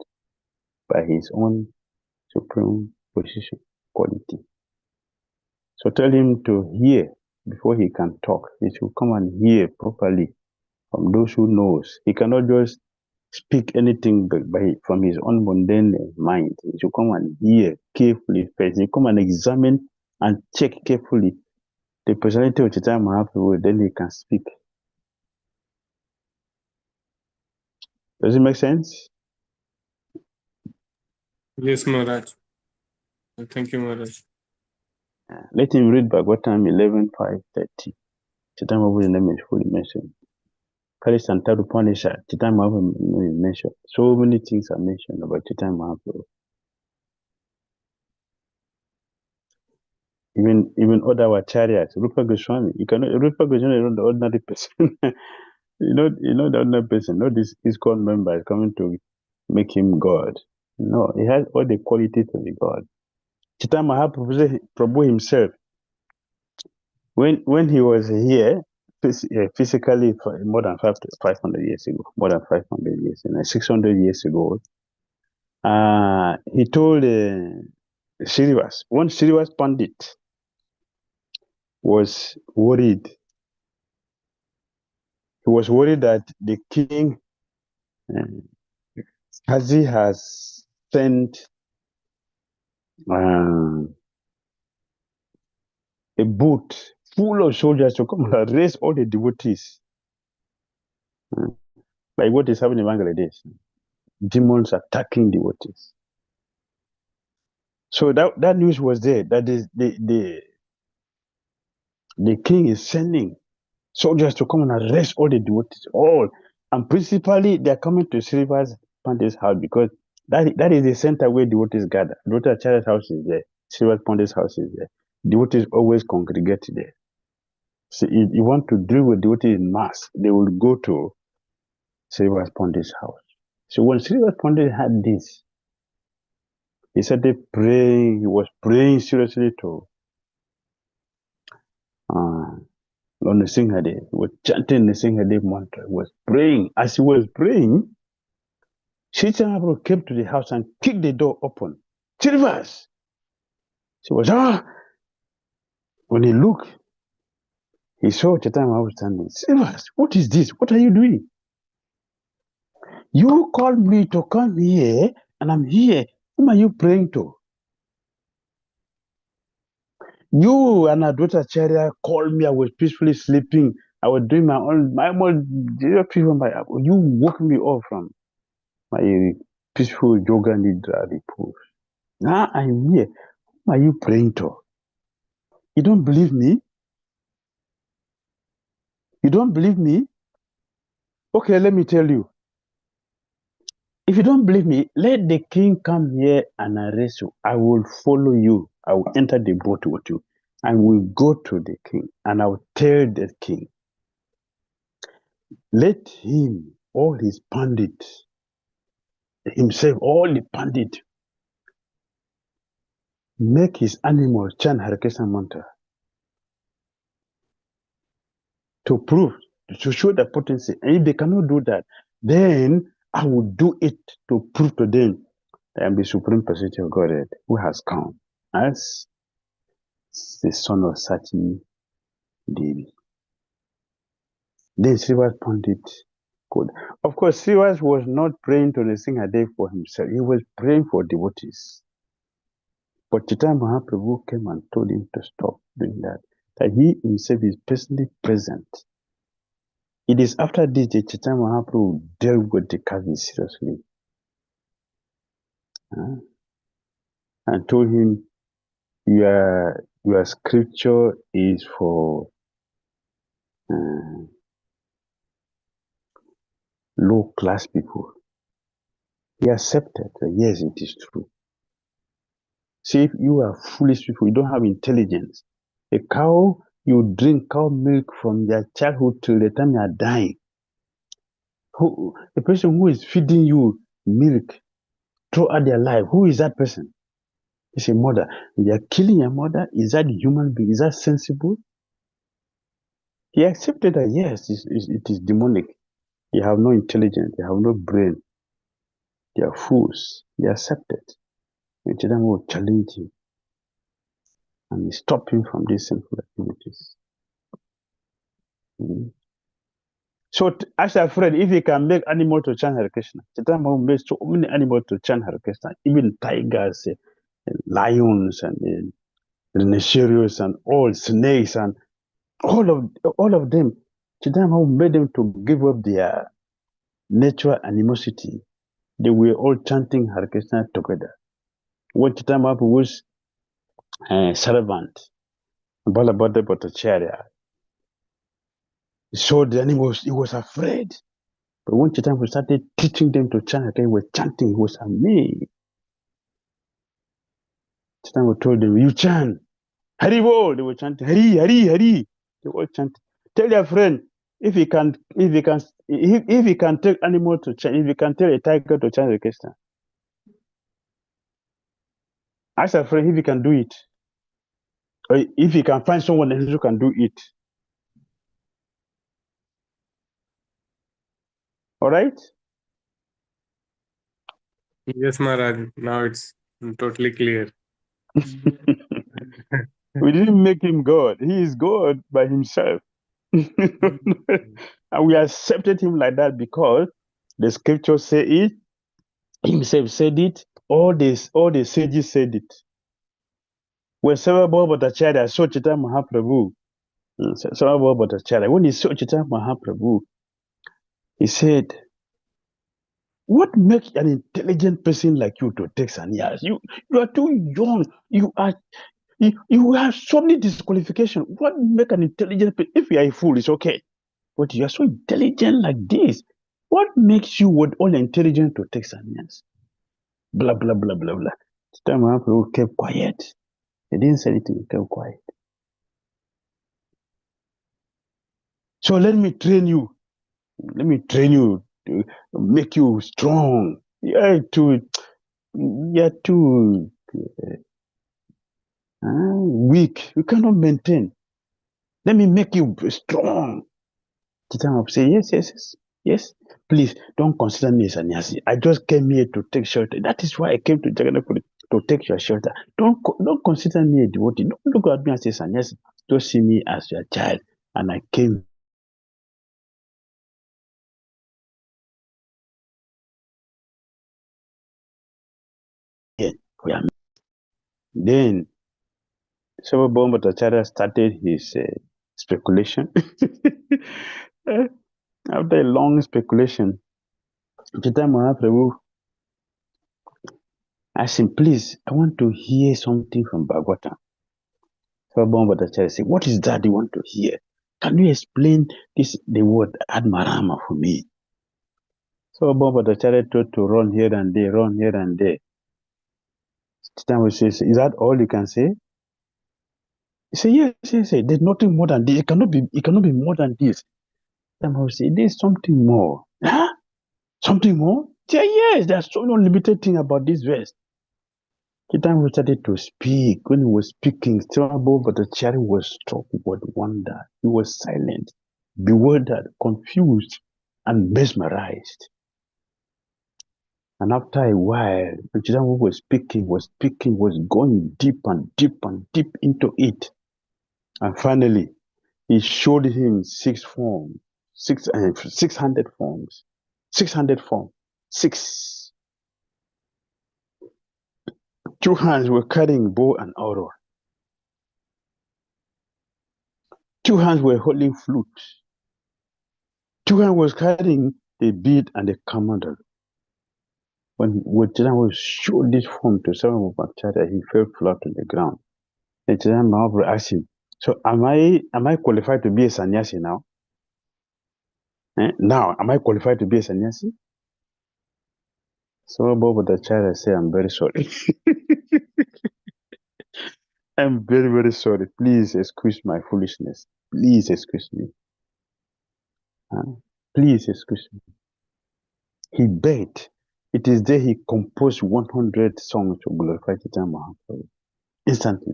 by his own supreme position, quality. So tell him to hear before he can talk. He should come and hear properly from those who knows. He cannot just speak anything from his own mundane mind. He should come and hear carefully first. He come and examine and check carefully the personality of Chaitanya Mahaprabhu, then he can speak. Does it make sense? Yes, Maharaj. Thank you, Maharaj. Let him read Bhagavatam 11:5-30. Chaitanya Mahaprabhu's name is fully mentioned. Kali Santaru Upanishad, Chaitanya Mahaprabhu's name is mentioned. So many things are mentioned about Chaitanya Mahaprabhu. Even other acharyas, Rupa Goswami. Rupa Goswami is not the ordinary person. you know the ordinary person. Not this ISKCON member is coming to make him God. No, he has all the qualities of the God. Chaitanya Mahaprabhu himself, when he was here, physically for more than 500 years ago, 600 years ago, he told Srinivas, one Srinivas Pandit was worried. He was worried that the king, Hazi, has sent a boat full of soldiers to come and arrest all the devotees, like what is happening in Bangladesh. demons attacking devotees. So that news was there, that the king is sending soldiers to come and arrest all the devotees, all. And principally, they're coming to Srivas Pandit's house because that is the center where devotees gather. Dr. Acharya's house is there. Srivas Pandit's house is there. Devotees always congregate there. So if you want to deal with devotees in mass, they will go to Srivas Pandit's house. So when Srivas Pandit had this, he started praying. He was praying seriously to on the Singhade. He was chanting the Singhade mantra. He was praying. As he was praying, Chaitanya Mahaprabhu came to the house and kicked the door open. Srivas! She was, When he looked, he saw Chaitanya Mahaprabhu standing. Srivas, what is this? What are you doing? You called me to come here, and I'm here. Whom are you praying to? You and Advaita Acharya called me. I was peacefully sleeping. I was doing my own. You woke me up from my peaceful yoga nidra repose. Now I'm here. Whom are you praying to? You don't believe me? You don't believe me? Okay, let me tell you. If you don't believe me, let the king come here and arrest you. I will follow you. I will enter the boat with you. And we'll go to the king. And I will tell the king, let him, all his pandits, himself, all the pandits, make his animals chant Hare Krishna mantra to prove, to show the potency. And if they cannot do that, then I will do it to prove to them that I am the supreme personality of Godhead who has come as the son of Sati Devi. Then Srivas Pandit could. Of course, Srivas was not praying to the Singhade for himself. He was praying for devotees. But Chaitanya Mahaprabhu came and told him to stop doing that. That he himself is personally present. It is after this that Chaitanya Mahaprabhu dealt with the Kavi seriously. And told him, your scripture is for low class people. He accepted that yes, it is true. See, if you are foolish people, you don't have intelligence. A cow, you drink cow milk from their childhood till the time you are dying. A person who is feeding you milk throughout their life, who is that person? It's a mother. They are killing a mother. Is that human being? Is that sensible? He accepted that yes, it is demonic. They have no intelligence. They have no brain. They are fools. They accepted. And Chaitanya will challenge him and stop him from these sinful activities. So, as a friend, if you can make animals to chant Hare Krishna, Chaitanya will make so many animals to chant Hare Krishna, even tigers, lions, and rhinoceros, and all snakes, and all of them. Chaitanya made them to give up their natural animosity. They were all chanting Hare Krishna together. When Chaitanya was servant, Balabhadra Bhattacharya, so the animals, he was afraid. But when Chaitanya started teaching them to chant, he was chanting, he was amazed. Chaitanya told them, you chant, Hari Bol. They were chanting, Hari, Hari, Hari. They were chanting. Tell your friend, if he can tell animal to chant, if he can tell a tiger to chant Hare Krishna. Ask a friend if he can do it. Or if he can find someone else who can do it. All right? Yes, Maharaj. Now it's totally clear. We didn't make him God. He is God by himself. And we accepted him like that because the scriptures say it, himself said it, all the sages said it. When Sarabha Bhattacharya saw Chaitanya Mahaprabhu, Sarabha Bhattacharya, when he saw Chaitanya Mahaprabhu, he said, What makes an intelligent person like you to take sannyas? You are too young. You have so many disqualifications. What make an intelligent person? If you are a fool, it's okay. But you are so intelligent like this. What makes you with all intelligent to take sannyas? Blah blah blah blah blah. This time Mahaprabhu kept quiet. He didn't say anything. He kept quiet. So let me train you. Let me train you to make you strong. You're too weak. You cannot maintain. Let me make you strong. Chitama say, yes. Please don't consider me a sannyasi. I just came here to take shelter. That is why I came to Jagannath to take your shelter. Don't consider me a devotee. Don't look at me as a sannyasi. Just see me as your child. And I came here for your. Then Sarvabhauma Bhattacharya started his speculation. After a long speculation, Chaitanya Mahaprabhu asked him, please, I want to hear something from Bhagavatam. Sarvabhauma Bhattacharya said, what is that you want to hear? Can you explain the word Admarama for me? Sarvabhauma Bhattacharya told to run here and there. Chaitanya says, is that all you can say? He said, yes. There's nothing more than this. It cannot be more than this. Chaitanya said, there's something more. Huh? Something more? Say, yes, there's so no limited thing about this verse. Chaitanya started to speak. When he was speaking, Sarvabhauma Bhattacharya was struck with wonder. He was silent, bewildered, confused, and mesmerized. And after a while, when Chaitanya was speaking, was going deep and deep and deep into it. And finally, he showed him 600 forms. 600 forms. 6. 2 hands were carrying bow and arrow. 2 hands were holding flute. 2 hands was carrying the bead and the commandle. When Chaitanya was showed this form to Sarvabhauma Bhattacharya, he fell flat on the ground. And Chaitanya Mahaprabhu asked him, so am I qualified to be a sannyasi now? Now, am I qualified to be a sannyasi? Sarvabhauma Bhattacharya said, I'm very sorry. I'm very, very sorry. Please excuse my foolishness. Please excuse me. Please excuse me. He begged. It is there he composed 100 songs to glorify Chaitanya Mahaprabhu. Instantly.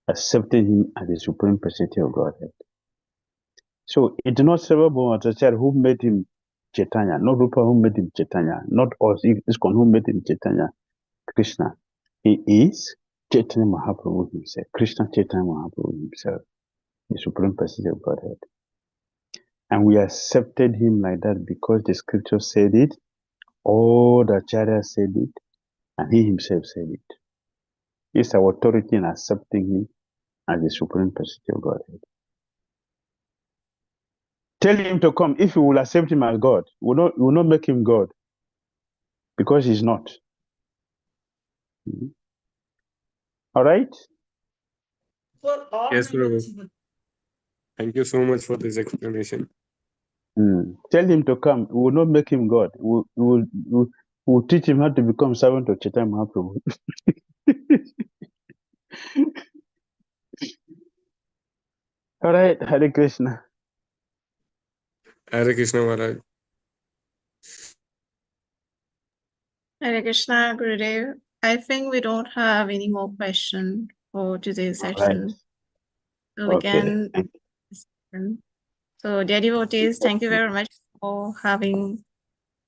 Accepting him as the Supreme Personality of Godhead. So it is not Sarvabhauma Bhattacharya who made him Chaitanya, not Rupa who made him Chaitanya, not us, ISKCON who made him Chaitanya, Krishna. He is Chaitanya Mahaprabhu himself, Krishna Chaitanya Mahaprabhu himself, the Supreme Personality of Godhead. And we accepted him like that because the scripture said it, all the Acharya said it, and he himself said it. It's our authority in accepting him as the Supreme Personality of Godhead. Tell him to come. If you will accept him as God, we will not make him God, because he's not. All right? Yes, Prabhu. Thank you so much for this explanation. Tell him to come. We will not make him God. We will teach him how to become servant of Chaitanya Mahaprabhu. All right, Hare Krishna. Hare Krishna Maharaj. Hare Krishna, Gurudev. I think we don't have any more questions for today's session. So we can. So, dear devotees, thank you very much for having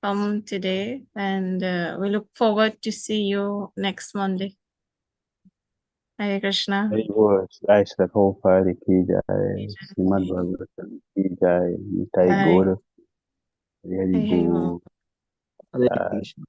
come today, and we look forward to see you next Monday. Hare Krishna. Very good. I said, whole party, Ki Jai, Srimad Bhagavatam, Ki Jai, Nitai Bye. Gaura, Very Hare good. Hare Krishna.